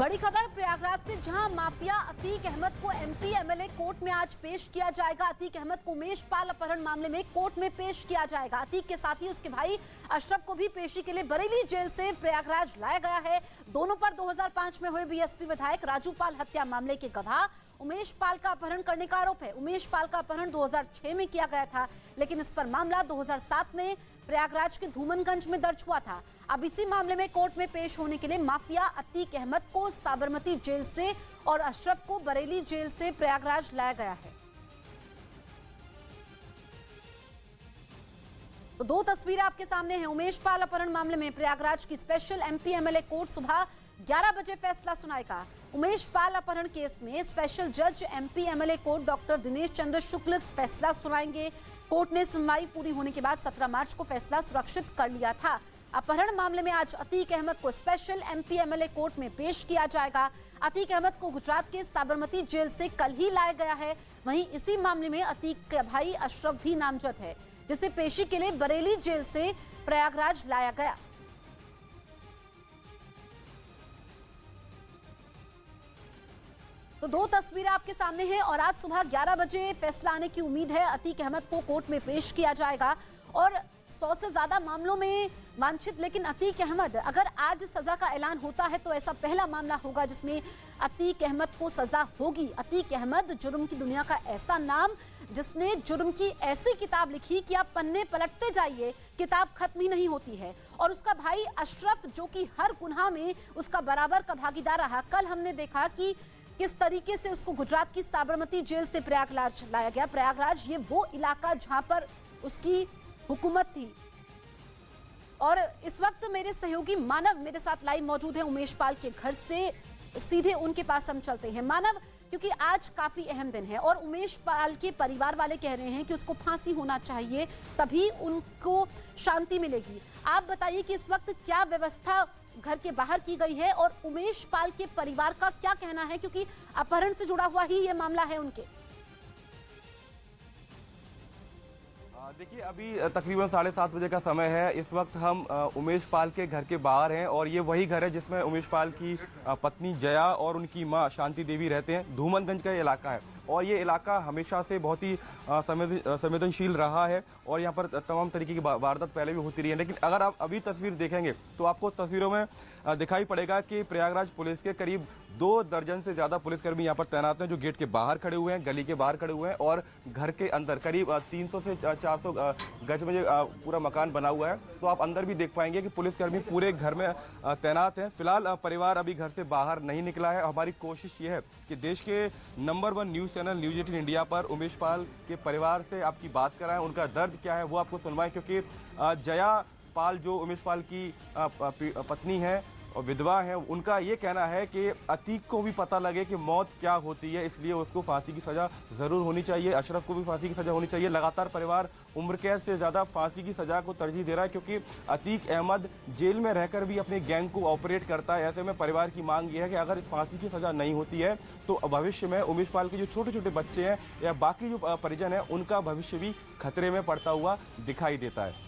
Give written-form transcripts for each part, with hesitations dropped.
बड़ी खबर प्रयागराज से, जहां माफिया अतीक अहमद को एमपी एमएलए कोर्ट में आज पेश किया जाएगा। अतीक अहमद को उमेश पाल अपहरण मामले में कोर्ट में पेश किया जाएगा। अतीक के साथ ही उसके भाई अशरफ को भी पेशी के लिए बरेली जेल से प्रयागराज लाया गया है। दोनों पर 2005 में हुए बीएसपी विधायक राजू पाल हत्या मामले के गवाह उमेश पाल का अपहरण करने का आरोप है। उमेश पाल का अपहरण 2006 में किया गया था, लेकिन इस पर मामला 2007 में प्रयागराज के धूमनगंज में दर्ज हुआ था। अब इसी मामले में कोर्ट में पेश होने के लिए माफिया अतीक अहमद को साबरमती जेल से और अशरफ को बरेली जेल से प्रयागराज लाया गया है। तो दो तस्वीरें आपके सामने हैं। उमेश पाल अपहरण मामले में प्रयागराज की स्पेशल एमपी एमएलए कोर्ट सुबह 11 बजे फैसला सुनाएगा। उमेश पाल अपहरण केस में स्पेशल जज MP MLA court doctor Dinesh Chandra Shukla फैसला सुनाएंगे। कोर्ट ने सुनवाई पूरी होने के बाद 17 मार्च को फैसला सुरक्षित कर लिया था। अपहरण मामले में आज अतीक अहमद को स्पेशल एमपी एमएलए कोर्ट में पेश किया जाएगा। अतीक अहमद को गुजरात के साबरमती जेल से कल ही लाया गया है। वहीं इसी मामले में अतीक का भाई अशरफ भी नामजद है, जिसे पेशी के लिए बरेली जेल से प्रयागराज लाया गया। तो दो तस्वीरें आपके सामने हैं और आज सुबह 11 बजे फैसला आने की उम्मीद है। अतीक अहमद को कोर्ट में पेश किया जाएगा और 100 से ज्यादा मामलों में वांछित, लेकिन अतीक अहमद, अगर आज सजा का ऐलान होता है तो ऐसा पहला मामला होगा जिसमें अतीक अहमद को सजा होगी। अतीक अहमद जुर्म की दुनिया का ऐसा नाम, जिसने जुर्म की ऐसी किताब लिखी कि आप पन्ने पलटते जाइए, किताब खत्म ही नहीं होती है। और उसका भाई अशरफ, जो कि हर गुनाह में उसका बराबर का भागीदार रहा। कल हमने देखा कि किस तरीके से उसको गुजरात की साबरमती जेल से प्रयागराज लाया गया। प्रयागराज ये वो इलाका जहां पर उसकी हुकूमत थी। और इस वक्त मेरे सहयोगी मानव मेरे साथ लाइव मौजूद है उमेश पाल के घर से। सीधे उनके पास हम चलते हैं। मानव, क्योंकि आज काफी अहम दिन है और उमेश पाल के परिवार वाले कह रहे हैं कि उसको फांसी होना चाहिए, तभी उनको शांति मिलेगी। आप बताइए कि इस वक्त क्या व्यवस्था घर के बाहर की गई है और उमेश पाल के परिवार का क्या कहना है, क्योंकि अपहरण से जुड़ा हुआ ही ये मामला है उनके। देखिए, अभी तकरीबन 7:30 बजे का समय है। इस वक्त हम उमेश पाल के घर के बाहर हैं और ये वही घर है जिसमें उमेश पाल की पत्नी जया और उनकी मां शांति देवी रहते हैं। धूमनगंज का ये इलाका है और ये इलाका हमेशा से बहुत ही संवेदनशील रहा है और यहाँ पर तमाम तरीके की वारदात पहले भी होती रही है। लेकिन अगर आप अभी तस्वीर देखेंगे तो आपको तस्वीरों में दिखाई पड़ेगा कि प्रयागराज पुलिस के करीब 2 दर्जन से ज़्यादा पुलिसकर्मी यहाँ पर तैनात हैं, जो गेट के बाहर खड़े हुए हैं, गली के बाहर खड़े हुए हैं। और घर के अंदर करीब 300 से 400 गज में पूरा मकान बना हुआ है। तो आप अंदर भी देख पाएंगे कि पुलिसकर्मी पूरे घर में तैनात हैं। फिलहाल परिवार अभी घर से बाहर नहीं निकला है। हमारी कोशिश ये है कि देश के number 1 news channel news 18 India पर उमेश पाल के परिवार से आपकी बात कराएं, उनका दर्द क्या है वो आपको सुनवाएं। क्योंकि जया पाल जो उमेश पाल की पत्नी है और विधवा है, उनका ये कहना है कि अतीक को भी पता लगे कि मौत क्या होती है, इसलिए उसको फांसी की सज़ा ज़रूर होनी चाहिए। अशरफ को भी फांसी की सज़ा होनी चाहिए। लगातार परिवार उम्र कैद से ज़्यादा फांसी की सज़ा को तरजीह दे रहा है, क्योंकि अतीक अहमद जेल में रहकर भी अपने गैंग को ऑपरेट करता है। ऐसे में परिवार की मांग ये है कि अगर फांसी की सज़ा नहीं होती है तो भविष्य में उमेश पाल के जो छोटे छोटे बच्चे हैं या बाकी जो परिजन हैं, उनका भविष्य भी खतरे में पड़ता हुआ दिखाई देता है।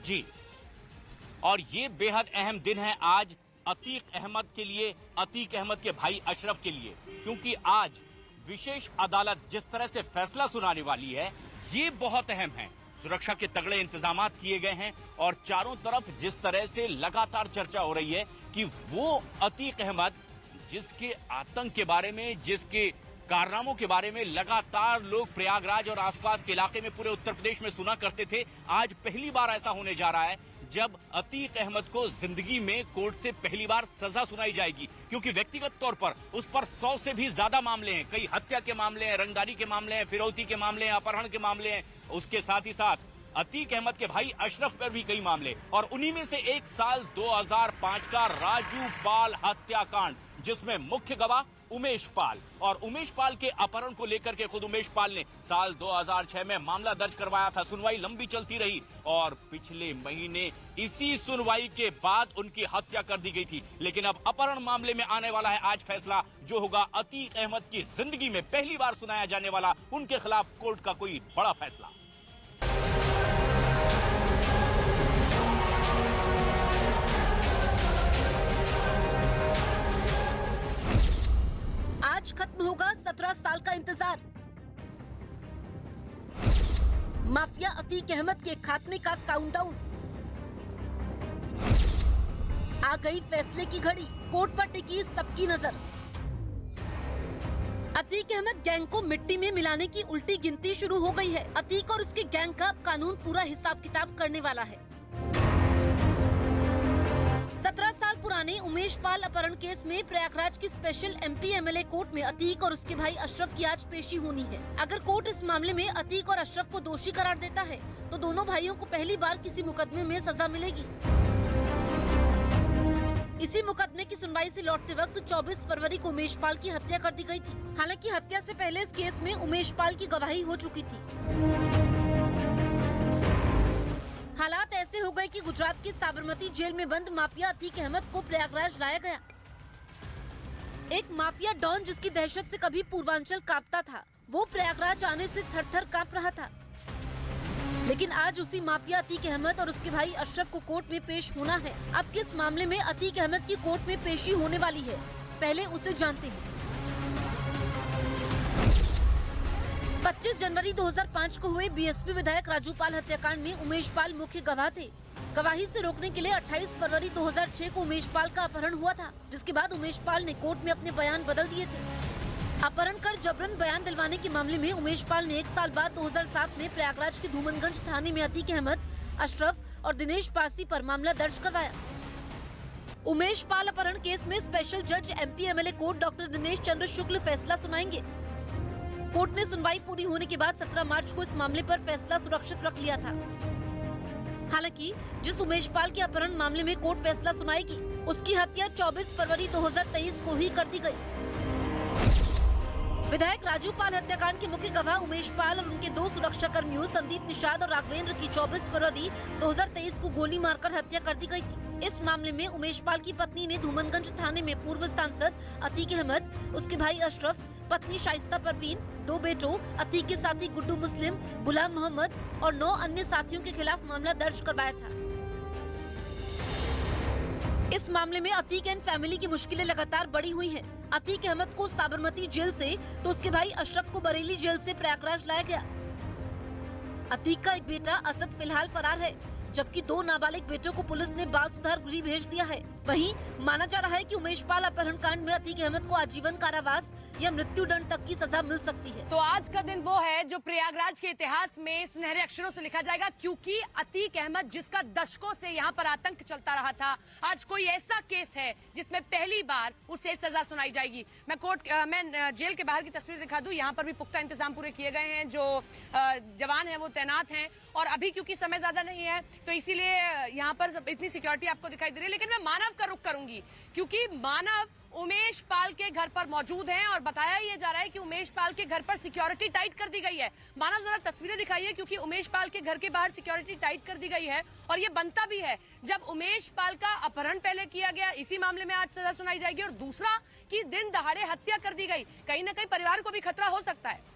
जी, और ये बेहद अहम दिन है आज अतीक अहमद के लिए, अतीक अहमद के भाई अशरफ के लिए, क्योंकि आज विशेष अदालत जिस तरह से फैसला सुनाने वाली है ये बहुत अहम है। सुरक्षा के तगड़े इंतजाम किए गए हैं और चारों तरफ जिस तरह से लगातार चर्चा हो रही है कि वो अतीक अहमद जिसके आतंक के बारे में, जिसके कारनामों के बारे में लगातार लोग प्रयागराज और आसपास के इलाके में, पूरे उत्तर प्रदेश में सुना करते थे, आज पहली बार ऐसा होने जा रहा है जब अतीक अहमद को जिंदगी में कोर्ट से पहली बार सजा सुनाई जाएगी। क्योंकि व्यक्तिगत तौर पर उस पर 100 से भी ज्यादा मामले हैं। कई हत्या के मामले हैं, रंगदारी के मामले हैं, फिरौती के मामले हैं, अपहरण के मामले हैं। उसके साथ ही साथ अतीक अहमद के भाई अशरफ पर भी कई मामले, और उन्हीं में से एक साल 2005 का राजू पाल हत्याकांड, जिसमें मुख्य गवाह उमेश पाल, और उमेश पाल के अपहरण को लेकर के खुद उमेश पाल ने साल 2006 में मामला दर्ज करवाया था। सुनवाई लंबी चलती रही और पिछले महीने इसी सुनवाई के बाद उनकी हत्या कर दी गई थी। लेकिन अब अपहरण मामले में आने वाला है आज फैसला, जो होगा अतीक अहमद की जिंदगी में पहली बार सुनाया जाने वाला उनके खिलाफ कोर्ट का कोई बड़ा फैसला। आज खत्म होगा 17 साल का इंतजार। माफिया अतीक अहमद के खात्मे का काउंटडाउन। आ गई फैसले की घड़ी, कोर्ट पर टिकी सबकी नजर। अतीक अहमद गैंग को मिट्टी में मिलाने की उल्टी गिनती शुरू हो गई है। अतीक और उसके गैंग का अब कानून पूरा हिसाब किताब करने वाला है। 17 साल पुराने उमेश पाल अपहरण केस में प्रयागराज की स्पेशल एमपी एमएलए कोर्ट में अतीक और उसके भाई अशरफ की आज पेशी होनी है। अगर कोर्ट इस मामले में अतीक और अशरफ को दोषी करार देता है तो दोनों भाइयों को पहली बार किसी मुकदमे में सजा मिलेगी। इसी मुकदमे की सुनवाई से लौटते वक्त 24 फरवरी को उमेश पाल की हत्या कर दी गई थी। हालांकि हत्या से पहले इस केस में उमेश पाल की गवाही हो चुकी थी। हालात ऐसे हो गए कि गुजरात की साबरमती जेल में बंद माफिया अतीक अहमद को प्रयागराज लाया गया। एक माफिया डॉन जिसकी दहशत से कभी पूर्वांचल कांपता था, वो प्रयागराज आने से थर-थर कांप रहा था। लेकिन आज उसी माफिया अतीक अहमद और उसके भाई अशरफ को कोर्ट में पेश होना है। अब किस मामले में अतीक अहमद की कोर्ट में पेशी होने वाली है, पहले उसे जानते हैं। 25 जनवरी 2005 को हुए बीएसपी विधायक राजू पाल हत्याकांड में उमेश पाल मुख्य गवाह थे। गवाही से रोकने के लिए 28 फरवरी 2006 को उमेश पाल का अपहरण हुआ था, जिसके बाद उमेश पाल ने कोर्ट में अपने बयान बदल दिए थे। अपहरण कर जबरन बयान दिलवाने के मामले में उमेश पाल ने 1 साल बाद 2007 में प्रयागराज के धूमनगंज थाने में अतीक अहमद, अशरफ और दिनेश पारसी पर मामला दर्ज करवाया। उमेश पाल अपहरण केस में स्पेशल जज MP MLA court doctor Dinesh Chandra Shukla फैसला सुनाएंगे। कोर्ट ने सुनवाई पूरी होने के बाद 17 मार्च को इस मामले पर फैसला सुरक्षित रख लिया था। हालांकि जिस उमेश पाल के अपहरण मामले में कोर्ट फैसला सुनाएगी, उसकी हत्या 24 फरवरी 2023 को ही कर दी गई। विधायक राजू पाल हत्याकांड के मुख्य गवाह उमेश पाल और उनके 2 सुरक्षा कर्मियों संदीप निषाद और राघवेंद्र की 24 फरवरी 2023 को गोली मारकर हत्या कर दी गई थी। इस मामले में उमेश पाल की पत्नी ने धूमनगंज थाने में पूर्व सांसद अतीक अहमद, उसके भाई अशरफ, पत्नी शाइस्ता परवीन, 2 बेटों अतीक के साथी गुड्डू मुस्लिम, गुलाम मोहम्मद और 9 अन्य साथियों के खिलाफ मामला दर्ज करवाया था। इस मामले में अतीक एंड फैमिली की मुश्किलें लगातार बढ़ी हुई हैं। अतीक अहमद को साबरमती जेल से तो उसके भाई अशरफ को बरेली जेल से प्रयागराज लाया गया। अतीक का एक बेटा असद फिलहाल फरार है, जबकि 2 नाबालिग बेटों को पुलिस ने बाल सुधार गृह भेज दिया है। वहीं माना जा रहा है कि उमेश पाल अपहरण कांड में अतीक अहमद को आजीवन कारावास या मृत्यु दंड तक की सजा मिल सकती है। तो आज का दिन वो है जो प्रयागराज के इतिहास में सुनहरे अक्षरों से लिखा जाएगा, क्योंकि अतीक अहमद जिसका दशकों से यहाँ पर आतंक चलता रहा था, आज कोई ऐसा केस है जिसमें पहली बार उसे सजा सुनाई जाएगी। मैं जेल के बाहर की तस्वीर दिखा दूं, यहाँ पर भी पुख्ता इंतजाम पूरे किए गए हैं। जो जवान है वो तैनात हैं और अभी क्योंकि समय ज्यादा नहीं है तो इसीलिए यहाँ पर इतनी सिक्योरिटी आपको दिखाई दे रही है। लेकिन मैं मानव का रुख करूंगी, क्योंकि मानव उमेश पाल के घर पर मौजूद हैं और बताया ये जा रहा है कि उमेश पाल के घर पर सिक्योरिटी टाइट कर दी गई है। मानव जरा तस्वीरें दिखाइए, क्योंकि उमेश पाल के घर के बाहर सिक्योरिटी टाइट कर दी गई है और ये बनता भी है। जब उमेश पाल का अपहरण पहले किया गया, इसी मामले में आज सजा सुनाई जाएगी, और दूसरा कि दिन दहाड़े हत्या कर दी गई, कहीं ना कहीं परिवार को भी खतरा हो सकता है।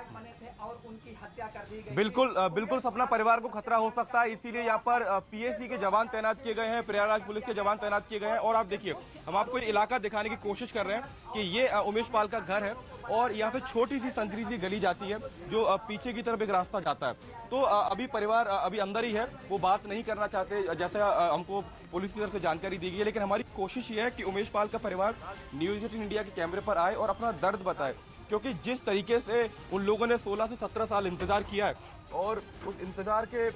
बने थे और उनकी हत्या कर दी गई। बिल्कुल सपना, परिवार को खतरा हो सकता है, इसीलिए यहाँ पर पीएसी के जवान तैनात किए गए हैं, प्रयागराज पुलिस के जवान तैनात किए गए हैं। और आप देखिए, हम आपको ये इलाका दिखाने की कोशिश कर रहे हैं कि ये उमेश पाल का घर है और यहाँ से छोटी सी संकरी सी गली जाती है जो पीछे की तरफ एक रास्ता जाता है। तो अभी परिवार अभी अंदर ही है, वो बात नहीं करना चाहते, जैसा हमको पुलिस की तरफ से जानकारी दी गई है। लेकिन हमारी कोशिश ये है कि उमेश पाल का परिवार न्यूज़ 18 इंडिया के कैमरे पर आए और अपना दर्द बताए, क्योंकि जिस तरीके से उन लोगों ने 16 से 17 साल इंतजार किया है और उस इंतजार के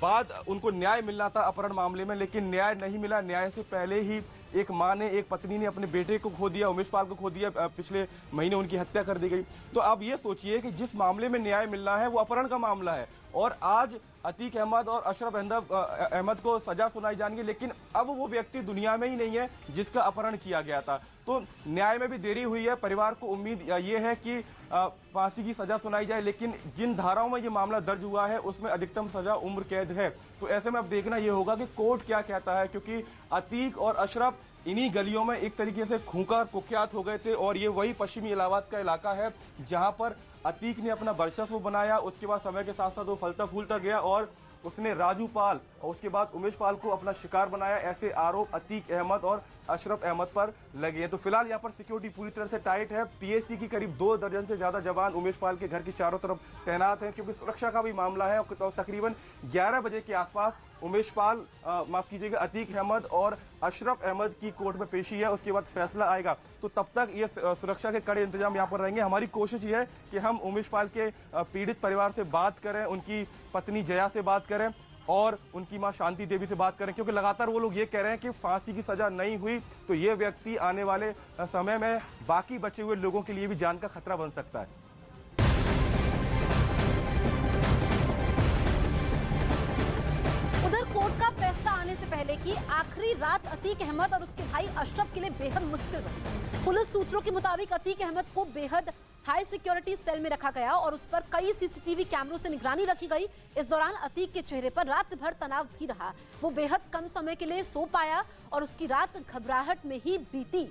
बाद उनको न्याय मिलना था अपहरण मामले में, लेकिन न्याय नहीं मिला। न्याय से पहले ही एक माँ ने, एक पत्नी ने अपने बेटे को खो दिया, उमेश पाल को खो दिया, पिछले महीने उनकी हत्या कर दी गई। तो अब ये सोचिए कि जिस मामले में न्याय मिलना है वो अपहरण का मामला है और आज अतीक अहमद और अशरफ अहमद को सजा सुनाई जाएगी, लेकिन अब वो व्यक्ति दुनिया में ही नहीं है जिसका अपहरण किया गया था। तो न्याय में भी देरी हुई है। परिवार को उम्मीद ये है कि फांसी की सजा सुनाई जाए, लेकिन जिन धाराओं में ये मामला दर्ज हुआ है उसमें अधिकतम सजा उम्र कैद है। तो ऐसे में अब देखना ये होगा कि कोर्ट क्या कहता है, क्योंकि अतीक और अशरफ इन्हीं गलियों में एक तरीके से खूंखार कुख्यात हो गए थे और ये वही पश्चिमी इलाहाबाद का इलाका है जहां पर अतीक ने अपना वर्चस्व बनाया। उसके बाद समय के साथ साथ वो फलता फूलता गया और उसने राजू पाल और उसके बाद उमेश पाल को अपना शिकार बनाया, ऐसे आरोप अतीक अहमद और अशरफ अहमद पर लगे हैं। तो फिलहाल यहाँ पर सिक्योरिटी पूरी तरह से टाइट है। पीएसी की करीब 2 दर्जन से ज्यादा जवान उमेश पाल के घर की चारों तरफ तैनात हैं, क्योंकि सुरक्षा का भी मामला है। और तकरीबन 11 बजे के आसपास उमेश पाल माफ कीजिएगा अतीक अहमद और अशरफ अहमद की कोर्ट में पेशी है, उसके बाद फैसला आएगा। तो तब तक ये सुरक्षा के कड़े इंतजाम यहाँ पर रहेंगे। हमारी कोशिश ये है कि हम उमेश पाल के पीड़ित परिवार से बात करें, उनकी पत्नी जया से बात करें और उनकी मां शांति देवी से बात करें, क्योंकि लगातार वो लोग ये कह रहे हैं कि फांसी की सजा नहीं हुई तो ये व्यक्ति आने वाले समय में बाकी बचे हुए लोगों के लिए भी जान का खतरा बन सकता है। उधर कोर्ट का फैसला आने से पहले की आखिरी रात अतीक अहमद और उसके भाई अशरफ के लिए बेहद मुश्किल रही। पुलिस सूत्रों के मुताबिक अतीक अहमद को बेहद हाई सिक्योरिटी सेल में रखा गया और उस पर कई सीसीटीवी कैमरों से निगरानी रखी गई। इस दौरान अतीक के चेहरे पर रात भर तनाव भी रहा। वो बेहद कम समय के लिए सो पाया और उसकी रात घबराहट में ही बीती।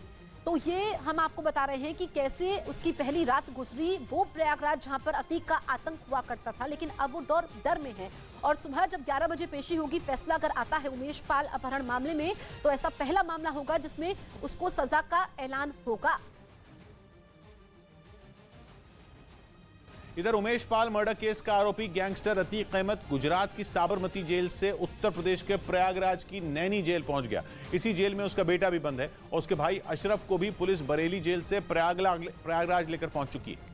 तो ये हम आपको बता रहे हैं कि कैसे उसकी पहली रात गुजरी, वो प्रयागराज जहां पर अतीक का आतंक हुआ करता था, लेकिन अब वो डर में है। और सुबह जब 11 बजे पेशी होगी, फैसला अगर आता है उमेश पाल अपहरण मामले में, तो ऐसा पहला मामला होगा जिसमें उसको सजा का ऐलान होगा। इधर उमेश पाल मर्डर केस का आरोपी गैंगस्टर अतीक अहमद गुजरात की साबरमती जेल से उत्तर प्रदेश के प्रयागराज की नैनी जेल पहुंच गया। इसी जेल में उसका बेटा भी बंद है और उसके भाई अशरफ को भी पुलिस बरेली जेल से प्रयागराज लेकर पहुंच चुकी है,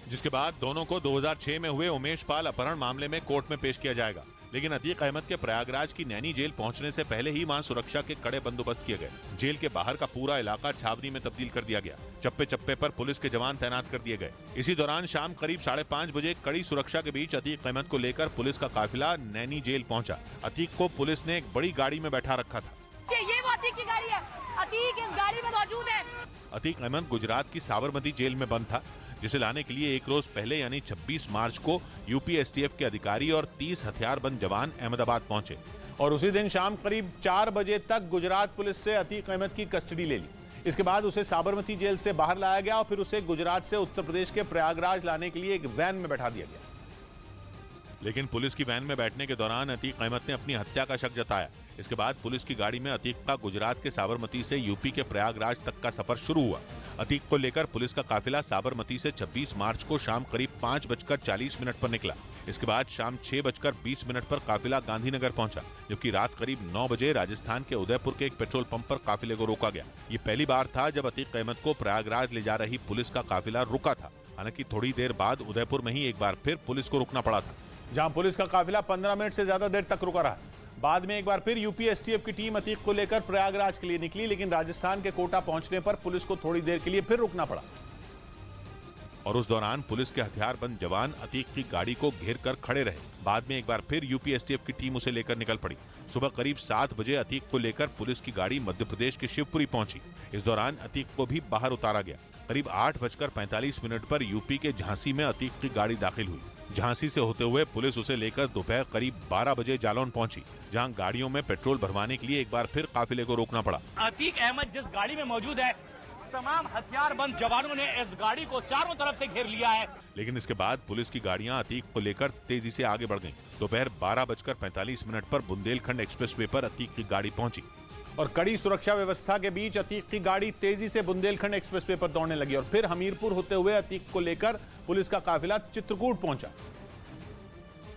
जिसके बाद दोनों को 2006 में हुए उमेश पाल अपहरण मामले में कोर्ट में पेश किया जाएगा। लेकिन अतीक अहमद के प्रयागराज की नैनी जेल पहुंचने से पहले ही वहां सुरक्षा के कड़े बंदोबस्त किए गए। जेल के बाहर का पूरा इलाका छावनी में तब्दील कर दिया गया। चप्पे चप्पे पर पुलिस के जवान तैनात कर दिए गए। इसी दौरान शाम करीब 5:30 बजे कड़ी सुरक्षा के बीच अतीक अहमद को लेकर पुलिस का काफिला नैनी जेल पहुंचा। अतीक को पुलिस ने एक बड़ी गाड़ी में बैठा रखा था। ये वो अतीक की गाड़ी है, अतीक इस गाड़ी में मौजूद है। अतीक अहमद गुजरात की साबरमती जेल में बंद था, जिसे लाने के लिए एक रोज पहले यानी 26 मार्च को यूपी एसटीएफ के अधिकारी और 30 हथियारबंद जवान अहमदाबाद पहुंचे और उसी दिन शाम करीब 4 बजे तक गुजरात पुलिस से अतीक अहमद की कस्टडी ले ली। इसके बाद उसे साबरमती जेल से बाहर लाया गया और फिर उसे गुजरात से उत्तर प्रदेश के प्रयागराज लाने के लिए एक वैन में बैठा दिया गया। लेकिन पुलिस की वैन में बैठने के दौरान अतीक अहमद ने अपनी हत्या का शक जताया। इसके बाद पुलिस की गाड़ी में अतीक का गुजरात के साबरमती से यूपी के प्रयागराज तक का सफर शुरू हुआ। अतीक को लेकर पुलिस का काफिला साबरमती से 26 मार्च को शाम करीब 5:40 पर निकला। इसके बाद शाम 6:20 पर काफिला गांधीनगर पहुंचा, जबकि रात करीब 9 बजे राजस्थान के उदयपुर के एक पेट्रोल पंप पर काफिले को रोका गया। ये पहली बार था जब अतीक अहमद को प्रयागराज ले जा रही पुलिस का काफिला रुका था। हालांकि थोड़ी देर बाद उदयपुर में ही एक बार फिर पुलिस को रुकना पड़ा था, जहां पुलिस का काफिला 15 मिनट से ज्यादा देर तक रुका रहा। बाद में एक बार फिर यूपी एसटीएफ की टीम अतीक को लेकर प्रयागराज के लिए निकली, लेकिन राजस्थान के कोटा पहुंचने पर पुलिस को थोड़ी देर के लिए फिर रुकना पड़ा और उस दौरान पुलिस के हथियारबंद जवान अतीक की गाड़ी को घेर कर खड़े रहे। बाद में एक बार फिर यूपी एसटीएफ की टीम उसे लेकर निकल पड़ी। सुबह करीब 7 बजे अतीक को लेकर पुलिस की गाड़ी मध्य प्रदेश के शिवपुरी पहुंची। इस दौरान अतीक को भी बाहर उतारा गया। करीब 8:45 पर यूपी के झांसी में अतीक की गाड़ी दाखिल हुई। झांसी से होते हुए पुलिस उसे लेकर दोपहर करीब 12 बजे जालौन पहुंची, जहां गाड़ियों में पेट्रोल भरवाने के लिए एक बार फिर काफिले को रोकना पड़ा। अतीक अहमद जिस गाड़ी में मौजूद है, तमाम हथियारबंद जवानों ने इस गाड़ी को चारों तरफ से घेर लिया है। लेकिन इसके बाद पुलिस की गाड़ियां अतीक को लेकर तेजी से आगे बढ़ गईं। दोपहर 12:45 पर बुंदेलखंड एक्सप्रेसवे पर अतीक की गाड़ी पहुंची और कड़ी सुरक्षा व्यवस्था के बीच अतीक की गाड़ी तेजी से बुंदेलखंड एक्सप्रेसवे पर दौड़ने लगी और फिर हमीरपुर होते हुए अतीक को लेकर पुलिस का काफिला चित्रकूट पहुंचा,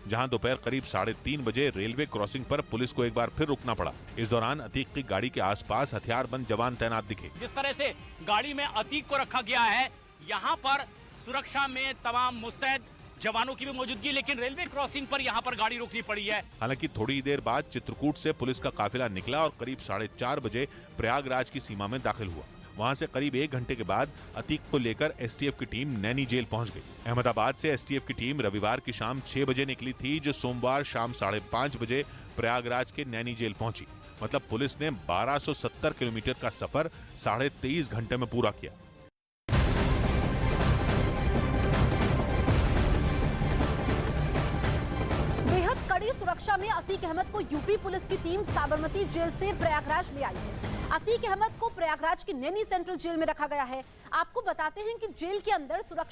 जहां दोपहर करीब 3:30 बजे रेलवे क्रॉसिंग पर पुलिस को एक बार फिर रुकना पड़ा। इस दौरान अतीक की गाड़ी के आसपास हथियारबंद जवान तैनात दिखे। जिस तरह से गाड़ी में अतीक को रखा गया है, यहाँ पर सुरक्षा में तमाम मुस्तैद जवानों की भी मौजूदगी, लेकिन रेलवे क्रॉसिंग पर यहाँ पर गाड़ी रोकनी पड़ी है। हालांकि थोड़ी देर बाद चित्रकूट से पुलिस का काफिला निकला और करीब 4:30 बजे प्रयागराज की सीमा में दाखिल हुआ। वहां से करीब 1 घंटे के बाद अतीक को लेकर एसटीएफ की टीम नैनी जेल पहुंच गई। अहमदाबाद से एसटीएफ की टीम रविवार की शाम 6 बजे निकली थी, जो सोमवार शाम 5:30 बजे प्रयागराज के नैनी जेल पहुंची। मतलब पुलिस ने 1270 किलोमीटर का सफर 23.5 घंटे में पूरा किया। बेहद कड़ी सुरक्षा में अतीक अहमद को यूपी पुलिस की टीम साबरमती जेल से प्रयागराज ले आई है। अतीक अहमद को प्रयागराज की नैनी सेंट्रल जेल में रखा गया है। आपको बताते हैं कि जेल के अंदर सुरक्षा